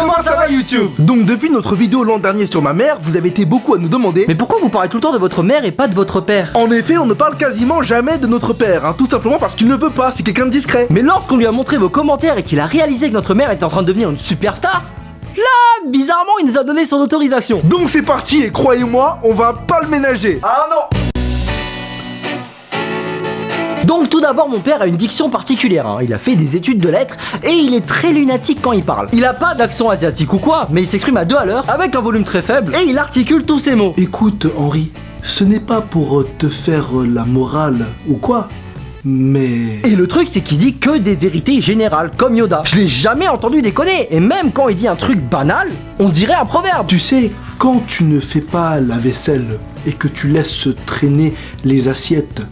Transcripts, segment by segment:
Comment ça va YouTube? Donc depuis notre vidéo l'an dernier sur ma mère, vous avez été beaucoup à nous demander: mais pourquoi vous parlez tout le temps de votre mère et pas de votre père? En effet, on ne parle quasiment jamais de notre père, hein, tout simplement parce qu'il ne veut pas, c'est quelqu'un de discret. Mais lorsqu'on lui a montré vos commentaires et qu'il a réalisé que notre mère était en train de devenir une superstar, là, bizarrement, il nous a donné son autorisation. Donc c'est parti et croyez-moi, on va pas le ménager. Ah non! Donc tout d'abord, mon père a une diction particulière, hein. Il a fait des études de lettres et il est très lunatique quand il parle. Il a pas d'accent asiatique ou quoi, mais il s'exprime à 2 à l'heure avec un volume très faible et il articule tous ses mots. Écoute Henri, ce n'est pas pour te faire la morale ou quoi, mais... Et le truc c'est qu'il dit que des vérités générales, comme Yoda. Je l'ai jamais entendu déconner, et même quand il dit un truc banal, on dirait un proverbe. Tu sais, quand tu ne fais pas la vaisselle et que tu laisses traîner les assiettes,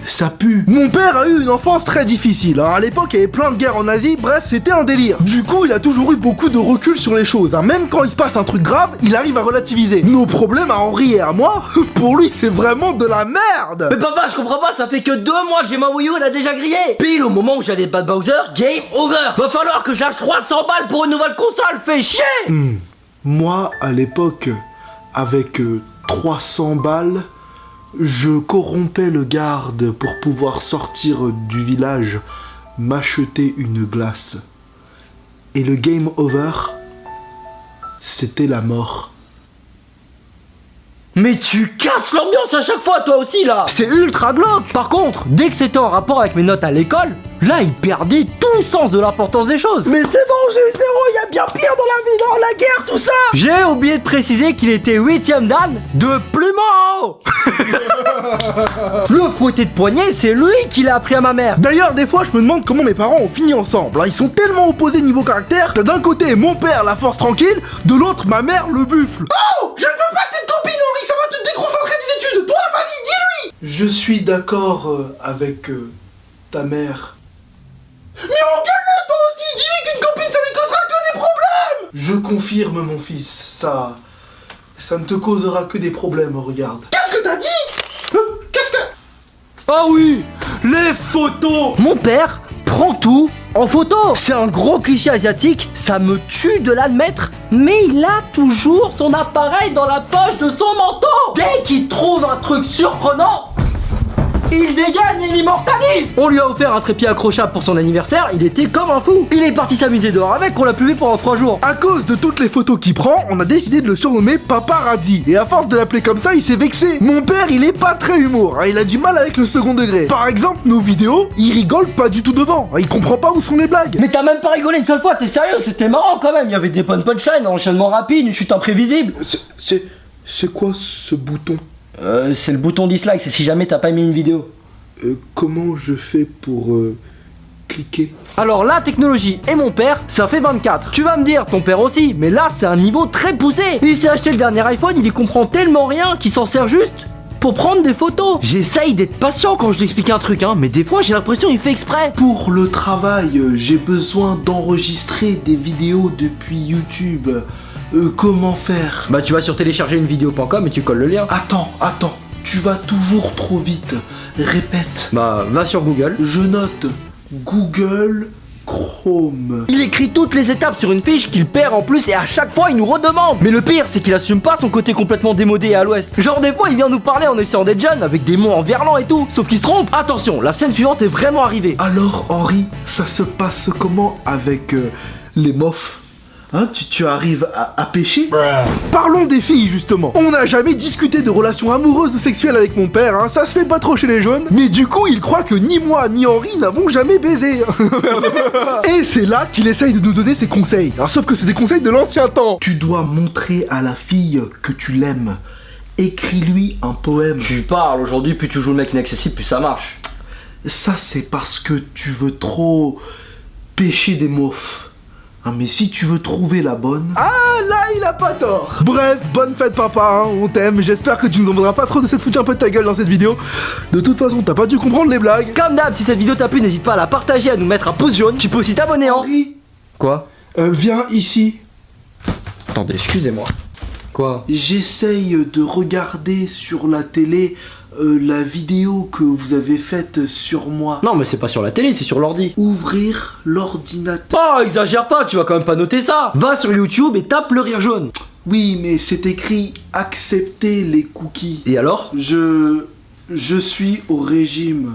ça pue. Mon père a eu une enfance très difficile, hein. À l'époque il y avait plein de guerres en Asie, bref c'était un délire. Du coup il a toujours eu beaucoup de recul sur les choses, hein. Même quand il se passe un truc grave, il arrive à relativiser. Nos problèmes à Henri et à moi, pour lui c'est vraiment de la merde. Mais papa, je comprends pas, ça fait que 2 mois que j'ai ma Wii U, elle a déjà grillé. Pile au moment où j'allais battre Bowser, game over. Va falloir que je lâche 300 balles pour une nouvelle console, fais chier. Moi à l'époque, avec 300 balles, je corrompais le garde pour pouvoir sortir du village, m'acheter une glace. Et le game over, c'était la mort. Mais tu casses l'ambiance à chaque fois, toi aussi là. C'est ultra glauque. Par contre, dès que c'était en rapport avec mes notes à l'école, là il perdait tout le sens de l'importance des choses. Mais c'est bon, j'ai eu 0, il y a bien pire dans la vie, dans la guerre, tout ça. J'ai oublié de préciser qu'il était 8ème dan de plus en haut. Le fouetté de poignet, c'est lui qui l'a appris à ma mère. D'ailleurs, des fois, je me demande comment mes parents ont fini ensemble, hein. Ils sont tellement opposés niveau caractère que d'un côté, mon père, la force tranquille, de l'autre, ma mère, le buffle. Oh, je ne veux pas que t'aies de copine, Henri, ça va te déconcentrer des études. Toi, vas-y, dis-lui. Je suis d'accord avec ta mère. Mais engueule-le, toi aussi. Dis-lui qu'une copine, ça lui causera que des problèmes. Je confirme, mon fils, ça ne te causera que des problèmes, regarde. Qu'est-ce que t'as dit? Qu'est-ce que... Ah oui, les photos. Mon père prend tout en photo. C'est un gros cliché asiatique, ça me tue de l'admettre, mais il a toujours son appareil dans la poche de son manteau. Dès qu'il trouve un truc surprenant, il dégaine et l'immortalise. On lui a offert un trépied accrochable pour son anniversaire, il était comme un fou. Il est parti s'amuser dehors avec, on l'a plus vu pendant 3 jours. À cause de toutes les photos qu'il prend, on a décidé de le surnommer Paparazzi. Et à force de l'appeler comme ça, il s'est vexé. Mon père, il est pas très humour, hein. Il a du mal avec le second degré. Par exemple, nos vidéos, il rigole pas du tout devant. Il comprend pas où sont les blagues. Mais t'as même pas rigolé une seule fois, t'es sérieux? C'était marrant quand même, il y avait des bonnes punchlines, un enchaînement rapide, une chute imprévisible. C'est quoi ce bouton? C'est le bouton dislike, c'est si jamais t'as pas aimé une vidéo. Comment je fais pour cliquer? Alors la technologie et mon père, ça fait 24. Tu vas me dire, ton père aussi, mais là c'est un niveau très poussé. Il s'est acheté le dernier iPhone, il y comprend tellement rien qu'il s'en sert juste pour prendre des photos. J'essaye d'être patient quand je lui explique un truc, hein, mais des fois j'ai l'impression qu'il fait exprès. Pour le travail, j'ai besoin d'enregistrer des vidéos depuis YouTube. Comment faire? Bah tu vas sur téléchargerUnevideo.com et tu colles le lien. Attends, tu vas toujours trop vite. Répète. Bah va sur Google. Je note Google Chrome. Il écrit toutes les étapes sur une fiche qu'il perd en plus et à chaque fois il nous redemande. Mais le pire c'est qu'il assume pas son côté complètement démodé et à l'ouest. Genre des fois il vient nous parler en essayant d'être jeune avec des mots en verlan et tout. Sauf qu'il se trompe. Attention, la scène suivante est vraiment arrivée. Alors Henri, ça se passe comment avec les mofs? Hein, tu arrives à pêcher? Parlons des filles justement. On n'a jamais discuté de relations amoureuses ou sexuelles avec mon père, hein. Ça se fait pas trop chez les jeunes. Mais du coup il croit que ni moi ni Henri n'avons jamais baisé. Et c'est là qu'il essaye de nous donner ses conseils. Alors, sauf que c'est des conseils de l'ancien temps. Tu dois montrer à la fille que tu l'aimes. Écris-lui un poème. Tu parles, aujourd'hui plus tu joues le mec inaccessible plus ça marche. Ça c'est parce que tu veux trop pêcher des mofs. Ah, mais si tu veux trouver la bonne... Ah là il a pas tort. Bref, bonne fête papa, hein, on t'aime. J'espère que tu nous en voudras pas trop de cette foutre un peu de ta gueule dans cette vidéo. De toute façon t'as pas dû comprendre les blagues. Comme d'hab, si cette vidéo t'a plu, n'hésite pas à la partager, à nous mettre un pouce jaune. Tu peux aussi t'abonner hein. Henri, Quoi? viens ici. Attendez, excusez-moi. Quoi? J'essaye de regarder sur la télé La vidéo que vous avez faite sur moi. Non, mais c'est pas sur la télé, c'est sur l'ordi. Ouvrir l'ordinateur. Oh, exagère pas, tu vas quand même pas noter ça. Va sur YouTube et tape le rire jaune. Oui, mais c'est écrit accepter les cookies. Et alors? Je suis au régime.